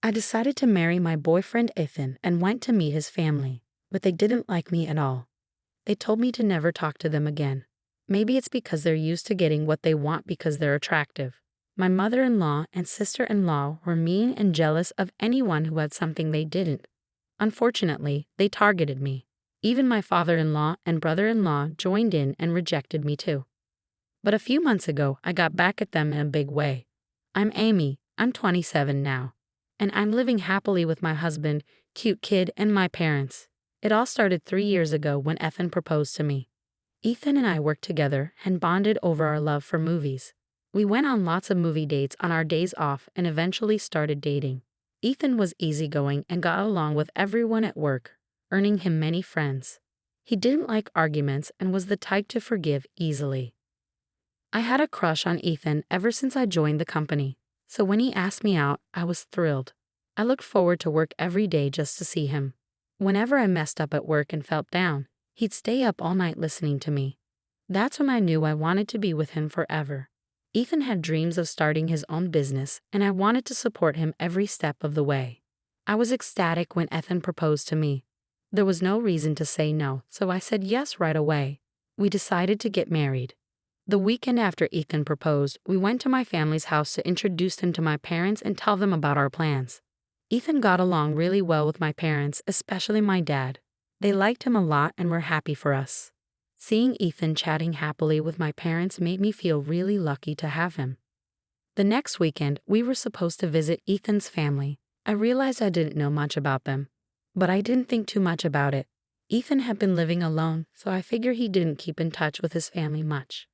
I decided to marry my boyfriend Ethan and went to meet his family, but they didn't like me at all. They told me to never talk to them again. Maybe it's because they're used to getting what they want because they're attractive. My mother-in-law and sister-in-law were mean and jealous of anyone who had something they didn't. Unfortunately, they targeted me. Even my father-in-law and brother-in-law joined in and rejected me too. But a few months ago, I got back at them in a big way. I'm Amy, I'm 27 now, and I'm living happily with my husband, cute kid, and my parents. It all started 3 years ago when Ethan proposed to me. Ethan and I worked together and bonded over our love for movies. We went on lots of movie dates on our days off and eventually started dating. Ethan was easygoing and got along with everyone at work, earning him many friends. He didn't like arguments and was the type to forgive easily. I had a crush on Ethan ever since I joined the company, so when he asked me out, I was thrilled. I looked forward to work every day just to see him. Whenever I messed up at work and felt down, he'd stay up all night listening to me. That's when I knew I wanted to be with him forever. Ethan had dreams of starting his own business, and I wanted to support him every step of the way. I was ecstatic when Ethan proposed to me. There was no reason to say no, so I said yes right away. We decided to get married. The weekend after Ethan proposed, we went to my family's house to introduce him to my parents and tell them about our plans. Ethan got along really well with my parents, especially my dad. They liked him a lot and were happy for us. Seeing Ethan chatting happily with my parents made me feel really lucky to have him. The next weekend, we were supposed to visit Ethan's family. I realized I didn't know much about them, but I didn't think too much about it. Ethan had been living alone, so I figured he didn't keep in touch with his family much.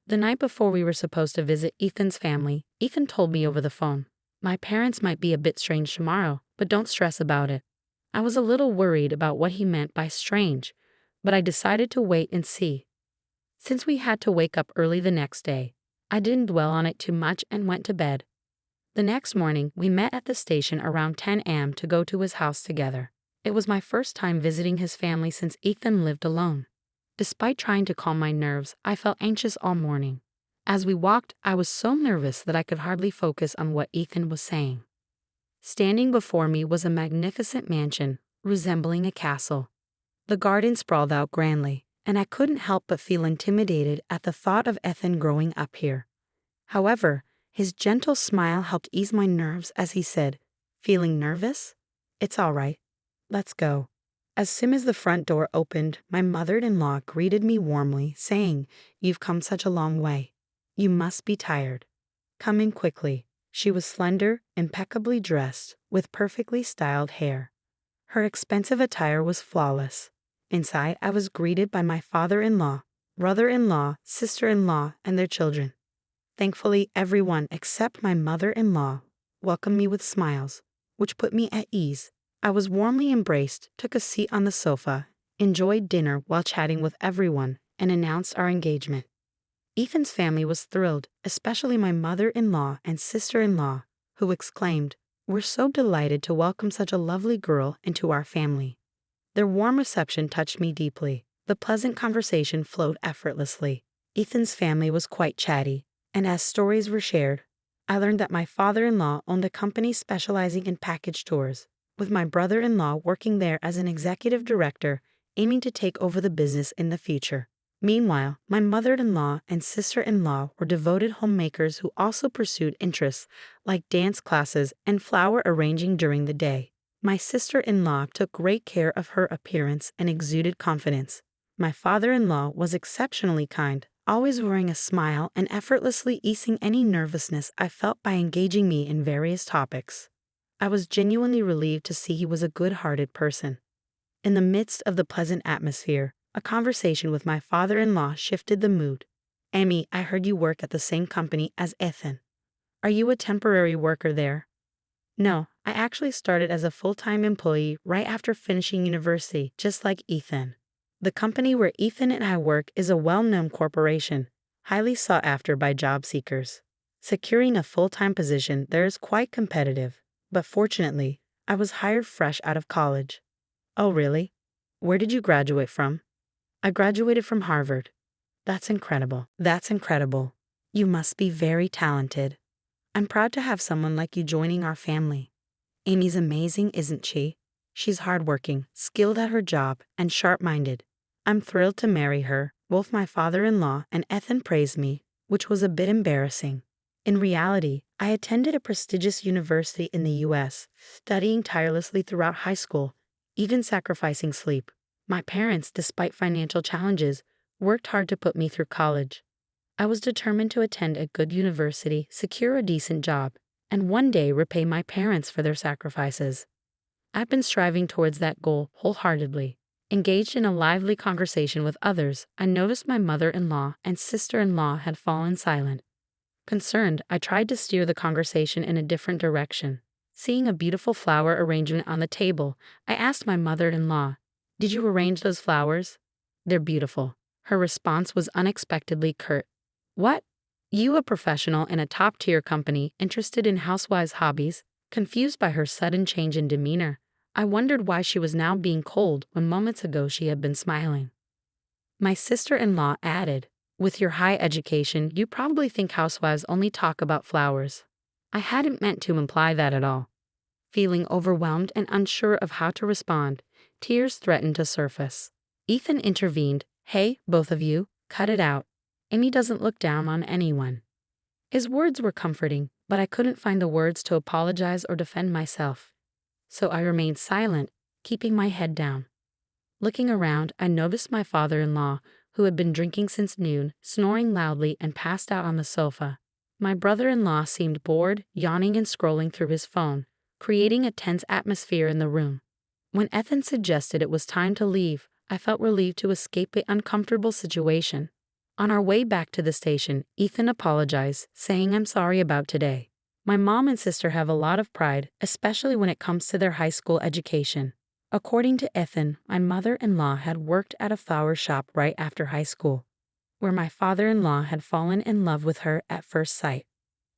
The night before we were supposed to visit Ethan's family, Ethan told me over the phone, "My parents might be a bit strange tomorrow, but don't stress about it." I was a little worried about what he meant by strange, but I decided to wait and see. Since we had to wake up early the next day, I didn't dwell on it too much and went to bed. The next morning, we met at the station around 10 a.m. to go to his house together. It was my first time visiting his family since Ethan lived alone. Despite trying to calm my nerves, I felt anxious all morning. As we walked, I was so nervous that I could hardly focus on what Ethan was saying. Standing before me was a magnificent mansion, resembling a castle. The garden sprawled out grandly, and I couldn't help but feel intimidated at the thought of Ethan growing up here. However, his gentle smile helped ease my nerves as he said, "Feeling nervous? It's all right. Let's go." As soon as the front door opened, my mother-in-law greeted me warmly, saying, "You've come such a long way. You must be tired. Come in quickly." She was slender, impeccably dressed, with perfectly styled hair. Her expensive attire was flawless. Inside, I was greeted by my father-in-law, brother-in-law, sister-in-law, and their children. Thankfully, everyone except my mother-in-law welcomed me with smiles, which put me at ease. I was warmly embraced, took a seat on the sofa, enjoyed dinner while chatting with everyone, and announced our engagement. Ethan's family was thrilled, especially my mother-in-law and sister-in-law, who exclaimed, "We're so delighted to welcome such a lovely girl into our family." Their warm reception touched me deeply. The pleasant conversation flowed effortlessly. Ethan's family was quite chatty, and as stories were shared, I learned that my father-in-law owned a company specializing in package tours, with my brother-in-law working there as an executive director, aiming to take over the business in the future. Meanwhile, my mother-in-law and sister-in-law were devoted homemakers who also pursued interests like dance classes and flower arranging during the day. My sister-in-law took great care of her appearance and exuded confidence. My father-in-law was exceptionally kind, always wearing a smile and effortlessly easing any nervousness I felt by engaging me in various topics. I was genuinely relieved to see he was a good-hearted person. In the midst of the pleasant atmosphere, a conversation with my father-in-law shifted the mood. "Amy, I heard you work at the same company as Ethan. Are you a temporary worker there?" "No, I actually started as a full-time employee right after finishing university, just like Ethan. The company where Ethan and I work is a well-known corporation, highly sought after by job seekers. Securing a full-time position there is quite competitive, but fortunately, I was hired fresh out of college." "Oh, really? Where did you graduate from?" "I graduated from Harvard." That's incredible. That's incredible. You must be very talented. I'm proud to have someone like you joining our family." Amy's amazing, isn't she? She's hardworking, skilled at her job, and sharp-minded. I'm thrilled to marry her. Both my father-in-law and Ethan praised me, which was a bit embarrassing. In reality, I attended a prestigious university in the US, studying tirelessly throughout high school, even sacrificing sleep. My parents, despite financial challenges, worked hard to put me through college. I was determined to attend a good university, secure a decent job, and one day repay my parents for their sacrifices. I've been striving towards that goal wholeheartedly. Engaged in a lively conversation with others, I noticed my mother-in-law and sister-in-law had fallen silent. Concerned, I tried to steer the conversation in a different direction. Seeing a beautiful flower arrangement on the table, I asked my mother-in-law, "Did you arrange those flowers?" "They're beautiful." Her response was unexpectedly curt. "What? You, a professional in a top-tier company, interested in housewives' hobbies?" Confused by her sudden change in demeanor, I wondered why she was now being cold when moments ago she had been smiling. My sister-in-law added, "With your high education, you probably think housewives only talk about flowers." I hadn't meant to imply that at all. Feeling overwhelmed and unsure of how to respond, tears threatened to surface. Ethan intervened. "Hey, both of you, cut it out. Amy doesn't look down on anyone." His words were comforting, but I couldn't find the words to apologize or defend myself. So I remained silent, keeping my head down. Looking around, I noticed my father-in-law, who had been drinking since noon, snoring loudly and passed out on the sofa. My brother-in-law seemed bored, yawning and scrolling through his phone, creating a tense atmosphere in the room. When Ethan suggested it was time to leave, I felt relieved to escape the uncomfortable situation. On our way back to the station, Ethan apologized, saying, "I'm sorry about today. My mom and sister have a lot of pride, especially when it comes to their high school education." According to Ethan, my mother-in-law had worked at a flower shop right after high school, where my father-in-law had fallen in love with her at first sight.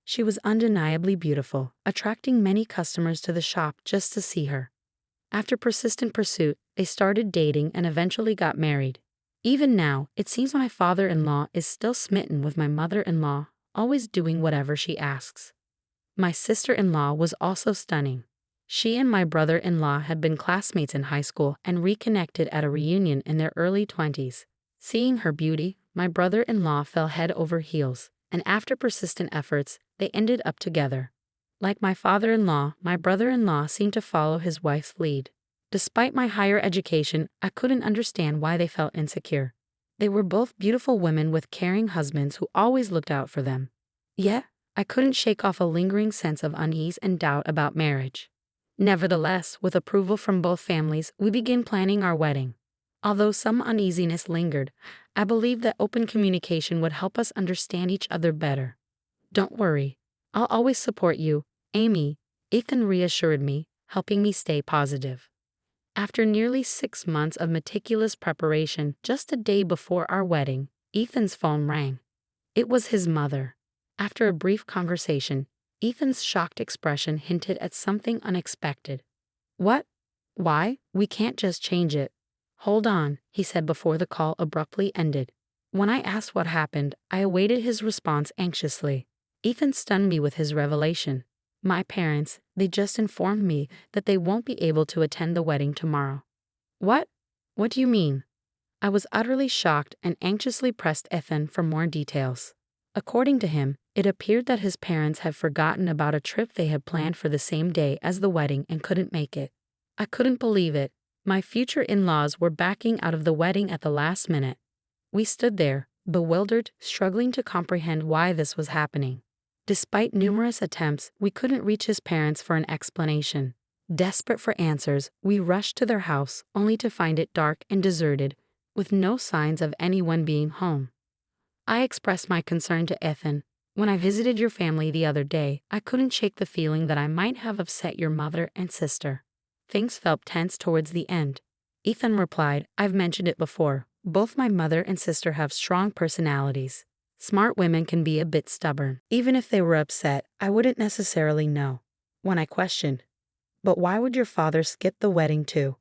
She was undeniably beautiful, attracting many customers to the shop just to see her. After persistent pursuit, they started dating and eventually got married. Even now, it seems my father-in-law is still smitten with my mother-in-law, always doing whatever she asks. My sister-in-law was also stunning. She and my brother-in-law had been classmates in high school and reconnected at a reunion in their early 20s. Seeing her beauty, my brother-in-law fell head over heels, and after persistent efforts, they ended up together. Like my father-in-law, my brother-in-law seemed to follow his wife's lead. Despite my higher education, I couldn't understand why they felt insecure. They were both beautiful women with caring husbands who always looked out for them. Yet, I couldn't shake off a lingering sense of unease and doubt about marriage. Nevertheless, with approval from both families, we began planning our wedding. Although some uneasiness lingered, I believed that open communication would help us understand each other better. "Don't worry. I'll always support you, Amy," Ethan reassured me, helping me stay positive. After nearly 6 months of meticulous preparation, just a day before our wedding, Ethan's phone rang. It was his mother. After a brief conversation, Ethan's shocked expression hinted at something unexpected. "What? Why? We can't just change it." "Hold on," he said before the call abruptly ended. When I asked what happened, I awaited his response anxiously. Ethan stunned me with his revelation. "My parents, they just informed me that they won't be able to attend the wedding tomorrow." "What? What do you mean?" I was utterly shocked and anxiously pressed Ethan for more details. According to him, it appeared that his parents had forgotten about a trip they had planned for the same day as the wedding and couldn't make it. I couldn't believe it. My future in-laws were backing out of the wedding at the last minute. We stood there, bewildered, struggling to comprehend why this was happening. Despite numerous attempts, we couldn't reach his parents for an explanation. Desperate for answers, we rushed to their house, only to find it dark and deserted, with no signs of anyone being home. I expressed my concern to Ethan. "When I visited your family the other day, I couldn't shake the feeling that I might have upset your mother and sister." Things felt tense towards the end. Ethan replied, "I've mentioned it before. Both my mother and sister have strong personalities. Smart women can be a bit stubborn. Even if they were upset, I wouldn't necessarily know." When I questioned, "But why would your father skip the wedding too?"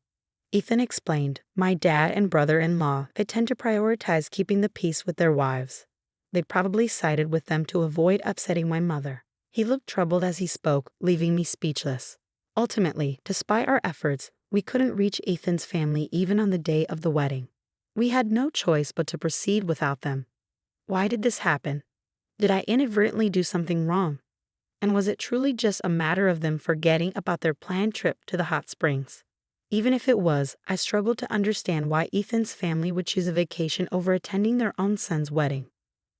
Ethan explained, "My dad and brother-in-law, they tend to prioritize keeping the peace with their wives. They probably sided with them to avoid upsetting my mother." He looked troubled as he spoke, leaving me speechless. Ultimately, despite our efforts, we couldn't reach Ethan's family even on the day of the wedding. We had no choice but to proceed without them. Why did this happen? Did I inadvertently do something wrong? And was it truly just a matter of them forgetting about their planned trip to the hot springs? Even if it was, I struggled to understand why Ethan's family would choose a vacation over attending their own son's wedding.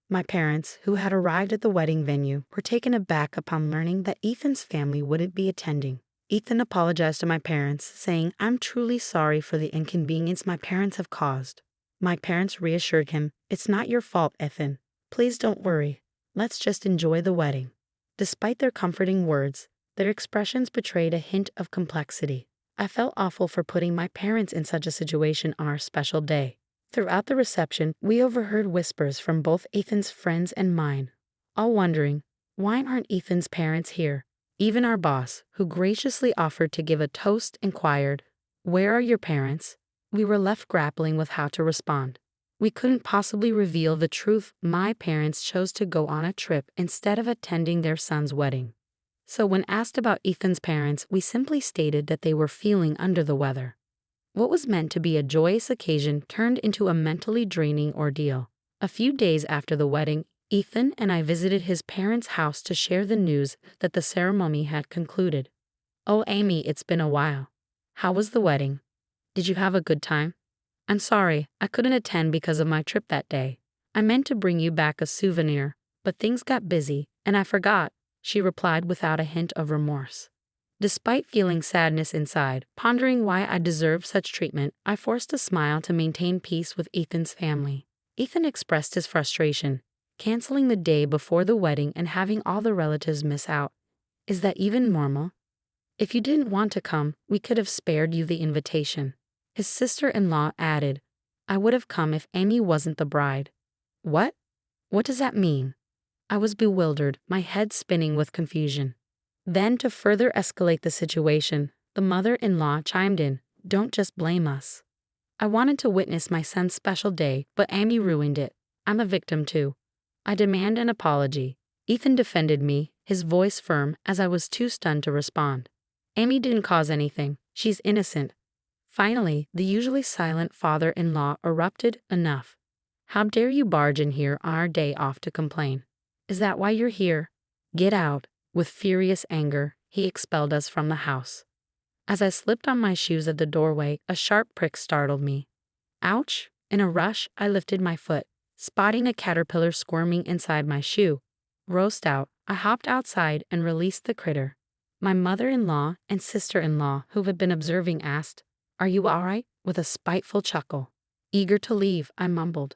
My parents, who had arrived at the wedding venue, were taken aback upon learning that Ethan's family wouldn't be attending. Ethan apologized to my parents, saying, "I'm truly sorry for the inconvenience my parents have caused." My parents reassured him, "It's not your fault, Ethan. Please don't worry. Let's just enjoy the wedding." Despite their comforting words, their expressions betrayed a hint of complexity. I felt awful for putting my parents in such a situation on our special day. Throughout the reception, we overheard whispers from both Ethan's friends and mine, all wondering, why aren't Ethan's parents here? Even our boss, who graciously offered to give a toast, inquired, "Where are your parents?" We were left grappling with how to respond. We couldn't possibly reveal the truth. My parents chose to go on a trip instead of attending their son's wedding. So when asked about Ethan's parents, we simply stated that they were feeling under the weather. What was meant to be a joyous occasion turned into a mentally draining ordeal. A few days after the wedding, Ethan and I visited his parents' house to share the news that the ceremony had concluded. "Oh, Amy, it's been a while. How was the wedding? Did you have a good time?" "I'm sorry, I couldn't attend because of my trip that day. I meant to bring you back a souvenir, but things got busy, and I forgot," she replied without a hint of remorse. Despite feeling sadness inside, pondering why I deserved such treatment, I forced a smile to maintain peace with Ethan's family. Ethan expressed his frustration, canceling the day before the wedding and having all the relatives miss out. "Is that even normal? If you didn't want to come, we could have spared you the invitation." His sister-in-law added, "I would have come if Amy wasn't the bride." What? What does that mean? I was bewildered, my head spinning with confusion. Then, to further escalate the situation, the mother-in-law chimed in, "Don't just blame us. I wanted to witness my son's special day, but Amy ruined it. I'm a victim too. I demand an apology." Ethan defended me, his voice firm, as I was too stunned to respond. "Amy didn't cause anything. She's innocent." Finally, the usually silent father-in-law erupted, "Enough. How dare you barge in here on our day off to complain? Is that why you're here? Get out." With furious anger, he expelled us from the house. As I slipped on my shoes at the doorway, a sharp prick startled me. Ouch! In a rush, I lifted my foot, spotting a caterpillar squirming inside my shoe. Roast out, I hopped outside and released the critter. My mother-in-law and sister-in-law, who had been observing, asked, "Are you all right?" with a spiteful chuckle. Eager to leave, I mumbled,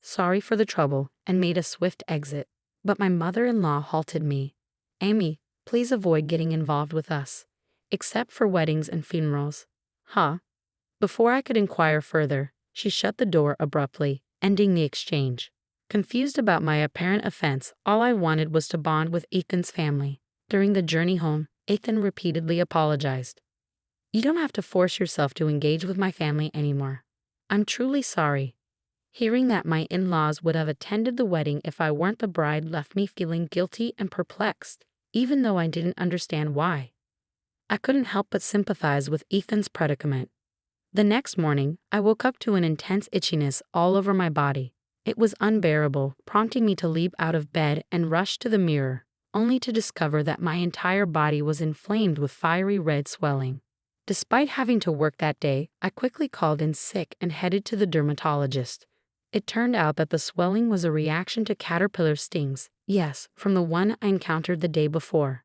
"Sorry for the trouble," and made a swift exit. But my mother-in-law halted me. "Amy, please avoid getting involved with us, except for weddings and funerals." Huh? Before I could inquire further, she shut the door abruptly, ending the exchange. Confused about my apparent offense, all I wanted was to bond with Ethan's family. During the journey home, Ethan repeatedly apologized. "You don't have to force yourself to engage with my family anymore. I'm truly sorry." Hearing that my in-laws would have attended the wedding if I weren't the bride left me feeling guilty and perplexed, even though I didn't understand why. I couldn't help but sympathize with Ethan's predicament. The next morning, I woke up to an intense itchiness all over my body. It was unbearable, prompting me to leap out of bed and rush to the mirror, only to discover that my entire body was inflamed with fiery red swelling. Despite having to work that day, I quickly called in sick and headed to the dermatologist. It turned out that the swelling was a reaction to caterpillar stings, yes, from the one I encountered the day before.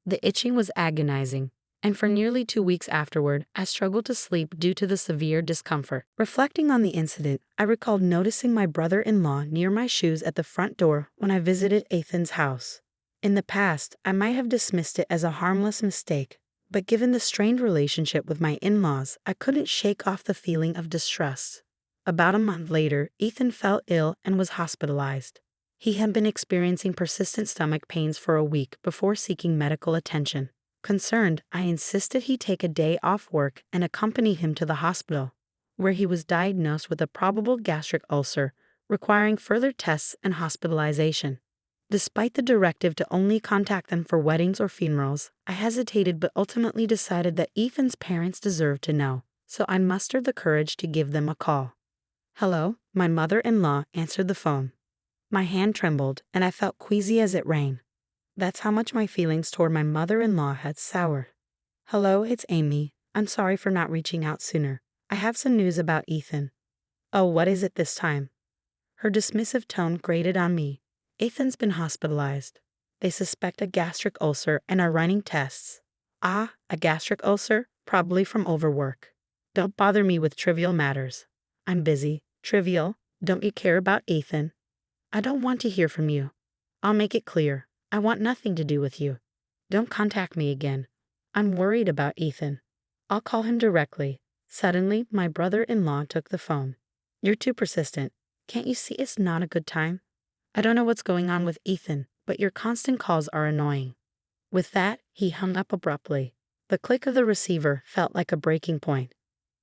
The itching was agonizing, and for nearly 2 weeks afterward, I struggled to sleep due to the severe discomfort. Reflecting on the incident, I recalled noticing my brother-in-law near my shoes at the front door when I visited Ethan's house. In the past, I might have dismissed it as a harmless mistake, but given the strained relationship with my in-laws, I couldn't shake off the feeling of distrust. About a month later, Ethan fell ill and was hospitalized. He had been experiencing persistent stomach pains for a week before seeking medical attention. Concerned, I insisted he take a day off work and accompany him to the hospital, where he was diagnosed with a probable gastric ulcer, requiring further tests and hospitalization. Despite the directive to only contact them for weddings or funerals, I hesitated but ultimately decided that Ethan's parents deserved to know, so I mustered the courage to give them a call. "Hello," my mother-in-law answered the phone. My hand trembled, and I felt queasy as it rang. That's how much my feelings toward my mother-in-law had soured. "Hello, it's Amy. I'm sorry for not reaching out sooner. I have some news about Ethan." "Oh, what is it this time?" Her dismissive tone grated on me. "Ethan's been hospitalized. They suspect a gastric ulcer and are running tests." "Ah, a gastric ulcer? Probably from overwork. Don't bother me with trivial matters." "I'm busy." "Trivial? Don't you care about Ethan?" "I don't want to hear from you." "I'll make it clear. I want nothing to do with you. Don't contact me again. I'm worried about Ethan." "I'll call him directly." Suddenly, my brother-in-law took the phone. "You're too persistent. Can't you see it's not a good time? I don't know what's going on with Ethan, but your constant calls are annoying." With that, he hung up abruptly. The click of the receiver felt like a breaking point.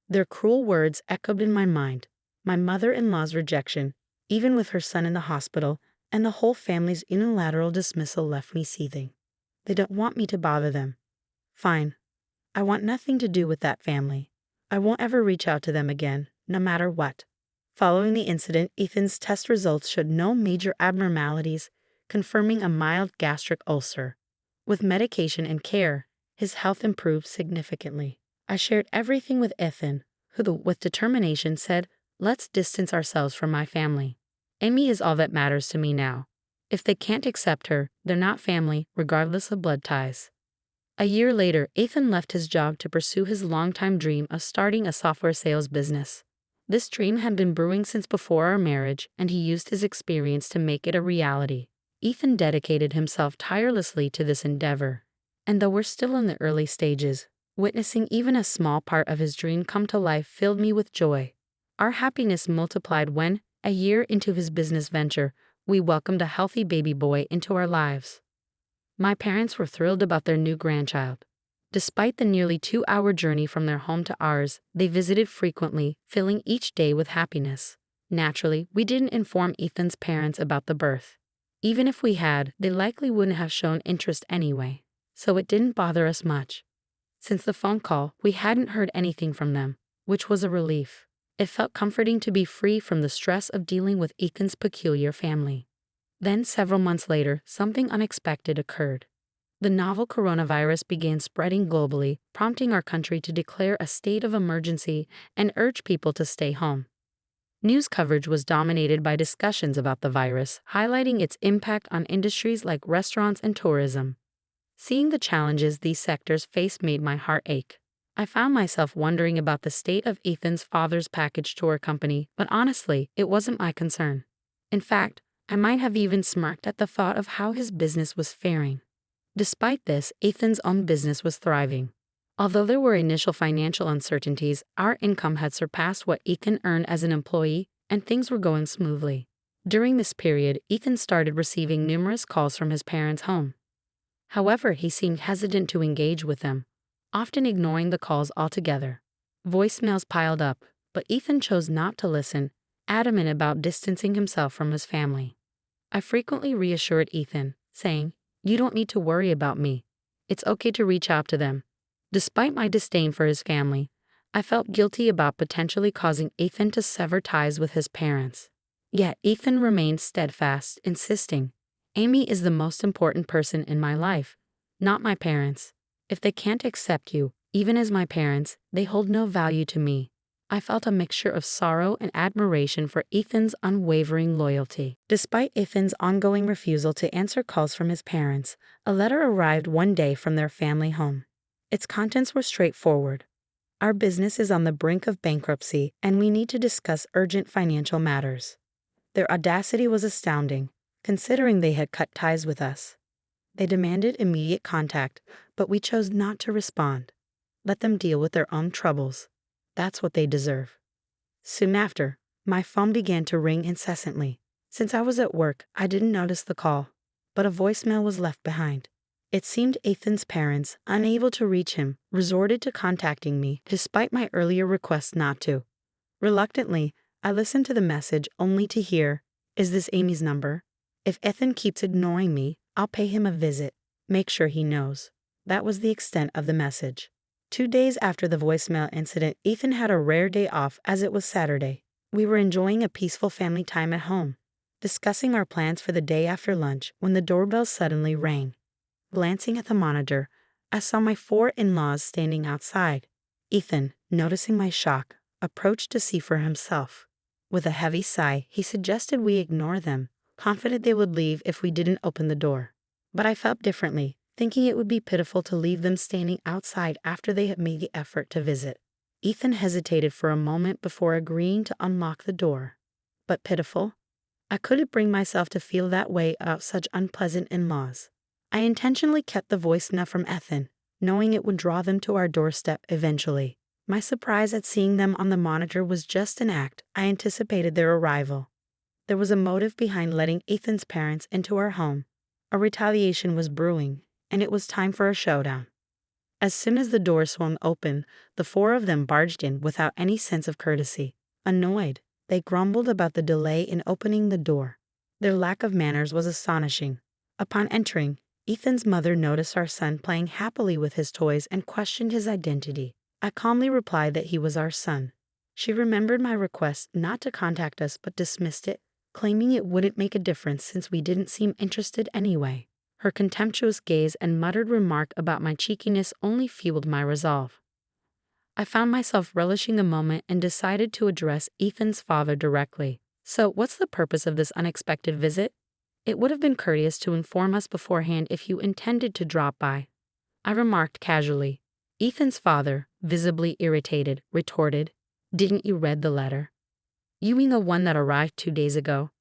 Their cruel words echoed in my mind. My mother-in-law's rejection, even with her son in the hospital, and the whole family's unilateral dismissal left me seething. They don't want me to bother them. Fine. I want nothing to do with that family. I won't ever reach out to them again, no matter what. Following the incident, Ethan's test results showed no major abnormalities, confirming a mild gastric ulcer. With medication and care, his health improved significantly. I shared everything with Ethan, who, with determination, said, "Let's distance ourselves from my family. Amy is all that matters to me now. If they can't accept her, they're not family, regardless of blood ties." A year later, Ethan left his job to pursue his longtime dream of starting a software sales business. This dream had been brewing since before our marriage, and he used his experience to make it a reality. Ethan dedicated himself tirelessly to this endeavor. And though we're still in the early stages, witnessing even a small part of his dream come to life filled me with joy. Our happiness multiplied when, a year into his business venture, we welcomed a healthy baby boy into our lives. My parents were thrilled about their new grandchild. Despite the nearly 2-hour journey from their home to ours, they visited frequently, filling each day with happiness. Naturally, we didn't inform Ethan's parents about the birth. Even if we had, they likely wouldn't have shown interest anyway, so it didn't bother us much. Since the phone call, we hadn't heard anything from them, which was a relief. It felt comforting to be free from the stress of dealing with Ethan's peculiar family. Then, several months later, something unexpected occurred. The novel coronavirus began spreading globally, prompting our country to declare a state of emergency and urge people to stay home. News coverage was dominated by discussions about the virus, highlighting its impact on industries like restaurants and tourism. Seeing the challenges these sectors faced made my heart ache. I found myself wondering about the state of Ethan's father's package tour company, but honestly, it wasn't my concern. In fact, I might have even smirked at the thought of how his business was faring. Despite this, Ethan's own business was thriving. Although there were initial financial uncertainties, our income had surpassed what Ethan earned as an employee, and things were going smoothly. During this period, Ethan started receiving numerous calls from his parents' home. However, he seemed hesitant to engage with them, often ignoring the calls altogether. Voicemails piled up, but Ethan chose not to listen, adamant about distancing himself from his family. I frequently reassured Ethan, saying, "You don't need to worry about me. It's okay to reach out to them." Despite my disdain for his family, I felt guilty about potentially causing Ethan to sever ties with his parents. Yet Ethan remained steadfast, insisting, "Amy is the most important person in my life, not my parents. If they can't accept you, even as my parents, they hold no value to me." I felt a mixture of sorrow and admiration for Ethan's unwavering loyalty. Despite Ethan's ongoing refusal to answer calls from his parents, a letter arrived one day from their family home. Its contents were straightforward. "Our business is on the brink of bankruptcy, and we need to discuss urgent financial matters." Their audacity was astounding, considering they had cut ties with us. They demanded immediate contact, but we chose not to respond. Let them deal with their own troubles. That's what they deserve. Soon after, my phone began to ring incessantly. Since I was at work, I didn't notice the call, but a voicemail was left behind. It seemed Ethan's parents, unable to reach him, resorted to contacting me despite my earlier request not to. Reluctantly, I listened to the message only to hear, "Is this Amy's number?" If Ethan keeps ignoring me, I'll pay him a visit. Make sure he knows. That was the extent of the message. 2 days after the voicemail incident, Ethan had a rare day off as it was Saturday. We were enjoying a peaceful family time at home, discussing our plans for the day after lunch when the doorbell suddenly rang. Glancing at the monitor, I saw my 4 in-laws standing outside. Ethan, noticing my shock, approached to see for himself. With a heavy sigh, he suggested we ignore them, confident they would leave if we didn't open the door. But I felt differently, thinking it would be pitiful to leave them standing outside after they had made the effort to visit. Ethan hesitated for a moment before agreeing to unlock the door. But pitiful? I couldn't bring myself to feel that way about such unpleasant in-laws. I intentionally kept the voice enough from Ethan, knowing it would draw them to our doorstep eventually. My surprise at seeing them on the monitor was just an act. I anticipated their arrival. There was a motive behind letting Ethan's parents into our home. A retaliation was brewing, and it was time for a showdown. As soon as the door swung open, the 4 of them barged in without any sense of courtesy. Annoyed, they grumbled about the delay in opening the door. Their lack of manners was astonishing. Upon entering, Ethan's mother noticed our son playing happily with his toys and questioned his identity. I calmly replied that he was our son. She remembered my request not to contact us but dismissed it, claiming it wouldn't make a difference since we didn't seem interested anyway. Her contemptuous gaze and muttered remark about my cheekiness only fueled my resolve. I found myself relishing the moment and decided to address Ethan's father directly. So, what's the purpose of this unexpected visit? It would have been courteous to inform us beforehand if you intended to drop by, I remarked casually. Ethan's father, visibly irritated, retorted, "Didn't you read the letter?" "You mean the one that arrived 2 days ago?"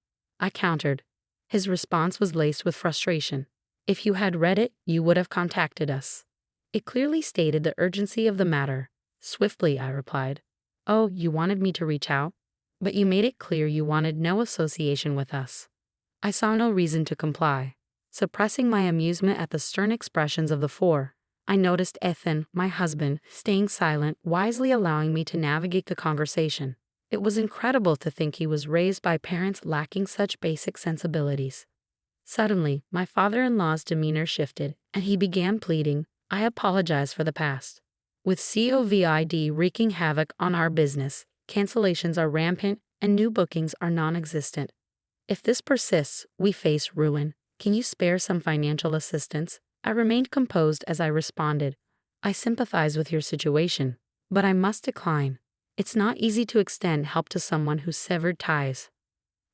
I countered. His response was laced with frustration. "If you had read it, you would have contacted us." It clearly stated the urgency of the matter. Swiftly, I replied. "Oh, you wanted me to reach out? But you made it clear you wanted no association with us." I saw no reason to comply. Suppressing my amusement at the stern expressions of the 4, I noticed Ethan, my husband, staying silent, wisely allowing me to navigate the conversation. It was incredible to think he was raised by parents lacking such basic sensibilities. Suddenly, my father-in-law's demeanor shifted, and he began pleading, "I apologize for the past. With COVID wreaking havoc on our business, cancellations are rampant and new bookings are non-existent. If this persists, we face ruin. Can you spare some financial assistance?" I remained composed as I responded, "I sympathize with your situation, but I must decline. It's not easy to extend help to someone who's severed ties."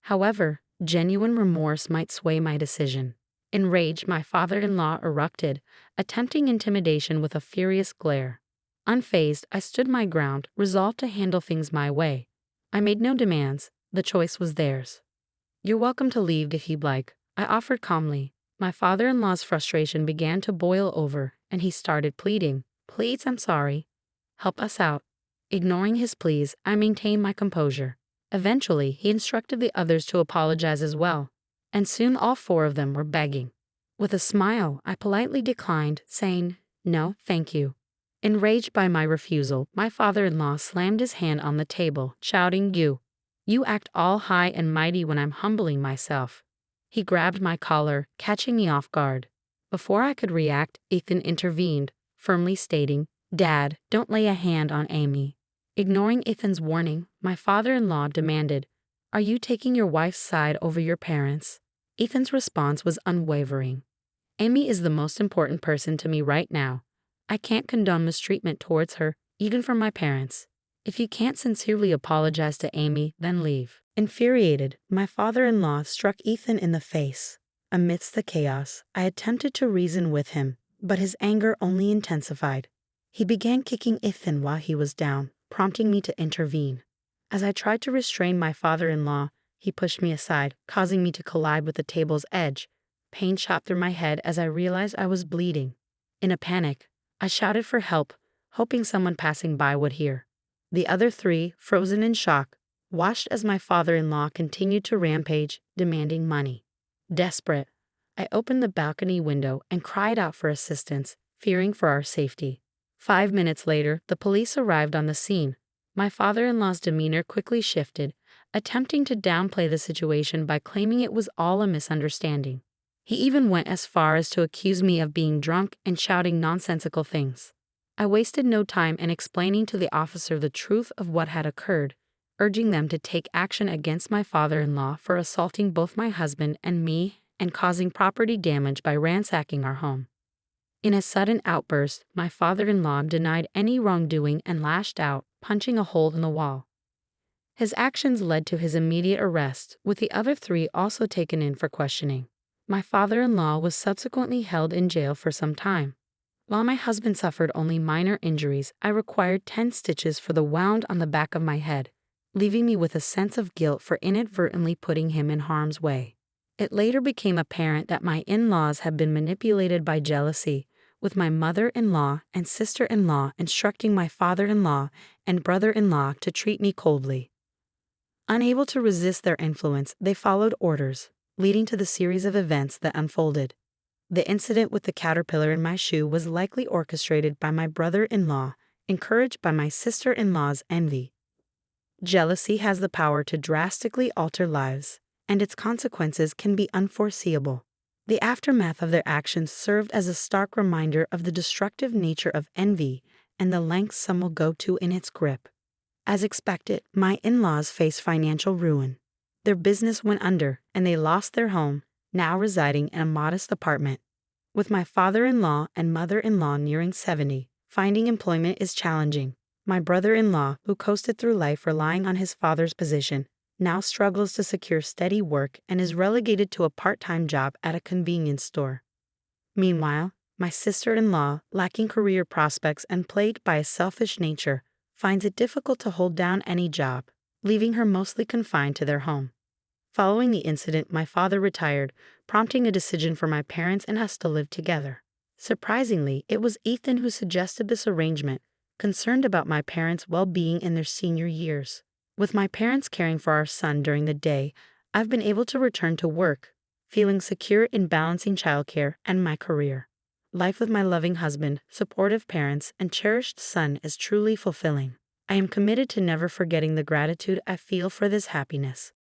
However, genuine remorse might sway my decision. Enraged, my father-in-law erupted, attempting intimidation with a furious glare. Unfazed, I stood my ground, resolved to handle things my way. I made no demands. The choice was theirs. "You're welcome to leave if you'd like," I offered calmly. My father-in-law's frustration began to boil over, and he started pleading. "Please, I'm sorry. Help us out." Ignoring his pleas, I maintained my composure. Eventually, he instructed the others to apologize as well, and soon all 4 of them were begging. With a smile, I politely declined, saying, "No, thank you." Enraged by my refusal, my father-in-law slammed his hand on the table, shouting, You act all high and mighty when I'm humbling myself." He grabbed my collar, catching me off guard. Before I could react, Ethan intervened, firmly stating, "Dad, don't lay a hand on Amy." Ignoring Ethan's warning, my father-in-law demanded, "Are you taking your wife's side over your parents?" Ethan's response was unwavering. "Amy is the most important person to me right now. I can't condone mistreatment towards her, even from my parents. If you can't sincerely apologize to Amy, then leave." Infuriated, my father-in-law struck Ethan in the face. Amidst the chaos, I attempted to reason with him, but his anger only intensified. He began kicking Ethan while he was down, prompting me to intervene. As I tried to restrain my father-in-law, he pushed me aside, causing me to collide with the table's edge. Pain shot through my head as I realized I was bleeding. In a panic, I shouted for help, hoping someone passing by would hear. The other 3, frozen in shock, watched as my father-in-law continued to rampage, demanding money. Desperate, I opened the balcony window and cried out for assistance, fearing for our safety. 5 minutes later, the police arrived on the scene. My father-in-law's demeanor quickly shifted attempting to downplay the situation by claiming it was all a misunderstanding. He even went as far as to accuse me of being drunk and shouting nonsensical things. I wasted no time in explaining to the officer the truth of what had occurred, urging them to take action against my father-in-law for assaulting both my husband and me and causing property damage by ransacking our home. In a sudden outburst, my father-in-law denied any wrongdoing and lashed out, punching a hole in the wall. His actions led to his immediate arrest, with the other three also taken in for questioning. My father-in-law was subsequently held in jail for some time. While my husband suffered only minor injuries, I required 10 stitches for the wound on the back of my head, leaving me with a sense of guilt for inadvertently putting him in harm's way. It later became apparent that my in-laws had been manipulated by jealousy, with my mother-in-law and sister-in-law instructing my father-in-law and brother-in-law to treat me coldly. Unable to resist their influence, they followed orders, leading to the series of events that unfolded. The incident with the caterpillar in my shoe was likely orchestrated by my brother-in-law, encouraged by my sister-in-law's envy. Jealousy has the power to drastically alter lives, and its consequences can be unforeseeable. The aftermath of their actions served as a stark reminder of the destructive nature of envy and the lengths some will go to in its grip. As expected, my in-laws faced financial ruin. Their business went under, and they lost their home, now residing in a modest apartment. With my father-in-law and mother-in-law nearing 70, finding employment is challenging. My brother-in-law, who coasted through life relying on his father's position, now struggles to secure steady work and is relegated to a part-time job at a convenience store. Meanwhile, my sister-in-law, lacking career prospects and plagued by a selfish nature, finds it difficult to hold down any job, leaving her mostly confined to their home. Following the incident, my father retired, prompting a decision for my parents and us to live together. Surprisingly, it was Ethan who suggested this arrangement, concerned about my parents' well-being in their senior years. With my parents caring for our son during the day, I've been able to return to work, feeling secure in balancing childcare and my career. Life with my loving husband, supportive parents, and cherished son is truly fulfilling. I am committed to never forgetting the gratitude I feel for this happiness.